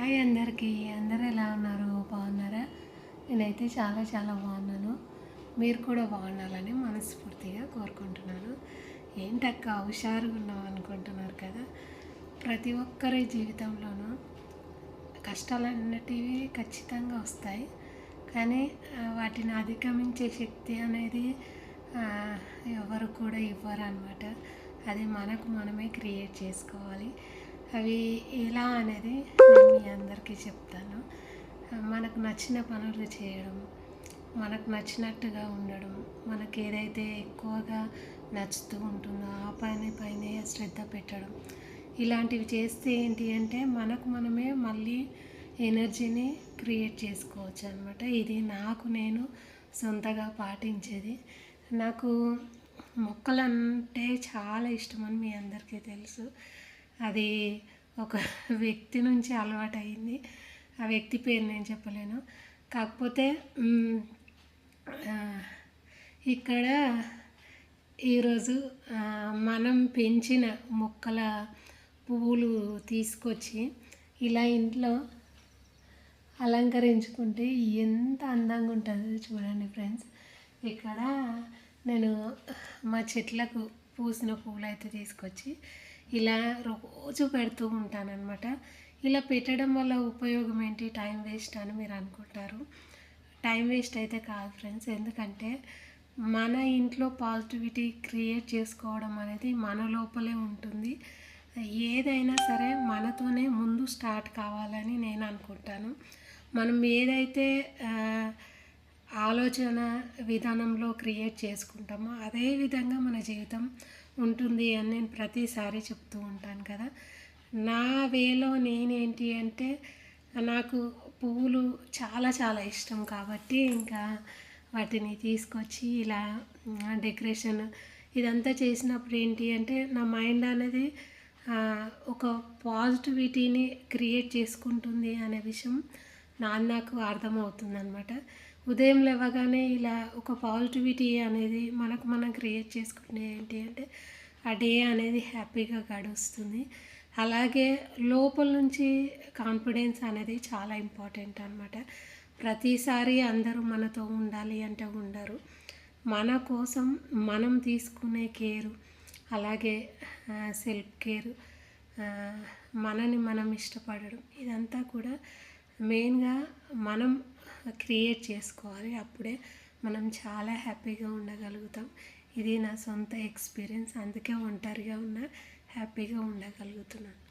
Hi అందరికీ. అందరూ ఎలా ఉన్నారు? బాగున్నారా? నేనైతే చాలా బాగున్నాను. మీరు కూడా బాగుండాలని మనస్ఫూర్తిగా కోరుకుంటున్నాను. ఏంటక్క హుషారుగా ఉన్నావు అనుకుంటున్నారు కదా. ప్రతి ఒక్కరి జీవితంలోనూ కష్టాలు అన్నటివి ఖచ్చితంగా వస్తాయి. కానీ వాటిని అధిగమించే శక్తి అనేది ఎవరు కూడా ఇవ్వరు అన్నమాట. అది మనకు మనమే క్రియేట్ చేసుకోవాలి. అవి ఎలా అనేది నేను మీ అందరికీ చెప్తాను. మనకు నచ్చిన పనులు చేయడం, మనకు నచ్చినట్టుగా ఉండడం, మనకి ఏదైతే ఎక్కువగా నచ్చుతూ ఉంటుందో ఆ పైనే శ్రద్ధ పెట్టడం, ఇలాంటివి చేస్తే ఏంటి అంటే మనకు మనమే మళ్ళీ ఎనర్జీని క్రియేట్ చేసుకోవచ్చు అనమాట. ఇది నేను సొంతగా పాటించేది. నాకు మొక్కలంటే చాలా ఇష్టమని మీ అందరికీ తెలుసు. అది ఒక వ్యక్తి నుంచి అలవాటైంది. ఆ వ్యక్తి పేరు నేను చెప్పలేను. కాకపోతే ఇక్కడ ఈరోజు మనం పెంచిన మొక్కల పువ్వులు తీసుకొచ్చి ఇలా ఇంట్లో అలంకరించుకుంటే ఎంత అందంగా ఉంటుందో చూడండి ఫ్రెండ్స్. ఇక్కడ నేను మా చెట్లకు పూసిన పువ్వులు అయితే తీసుకొచ్చి ఇలా రోజు పెడుతూ ఉంటానన్నమాట. ఇలా పెట్టడం వల్ల ఉపయోగం ఏంటి? టైం వేస్ట్ అని మీరు అనుకుంటారు. టైం వేస్ట్ అయితే కాదు ఫ్రెండ్స్. ఎందుకంటే మన ఇంట్లో పాజిటివిటీ క్రియేట్ చేసుకోవడం అనేది మన లోపలే ఉంటుంది. ఏదైనా సరే మనతోనే ముందు స్టార్ట్ కావాలని నేను అనుకుంటాను. మనం ఏదైతే ఆలోచన విధానంలో క్రియేట్ చేసుకుంటామో అదే విధంగా మన జీవితం ఉంటుంది అని నేను ప్రతిసారి చెప్తూ ఉంటాను కదా. నా వేలో నేనేంటి అంటే నాకు పువ్వులు చాలా ఇష్టం కాబట్టి ఇంకా వాటిని తీసుకొచ్చి ఇలా డెకరేషన్ ఇదంతా చేసినప్పుడు ఏంటి అంటే నా మైండ్ అనేది ఒక పాజిటివిటీని క్రియేట్ చేసుకుంటుంది అనే విషయం నాకు అర్థమవుతుంది అనమాట. ఉదయం లేవగానే ఇలా ఒక పాజిటివిటీ అనేది మనం క్రియేట్ చేసుకుంటే ఏంటి అంటే ఆ డే అనేది హ్యాపీగా గడుస్తుంది. అలాగే లోపల నుంచి కాన్ఫిడెన్స్ అనేది చాలా ఇంపార్టెంట్ అనమాట. ప్రతిసారి అందరూ మనతో ఉండాలి అంటే ఉండరు. మన కోసం మనం తీసుకునే కేరు, అలాగే సెల్ఫ్ కేరు, మనని మనం ఇష్టపడడం, ఇదంతా కూడా మెయిన్గా మనం క్రియేట్ చేసుకోవాలి. అప్పుడే మనం చాలా హ్యాపీగా ఉండగలుగుతాం. ఇది నా సొంత ఎక్స్పీరియన్స్. అందుకే ఒంటరిగా హ్యాపీగా ఉండగలుగుతున్నాను.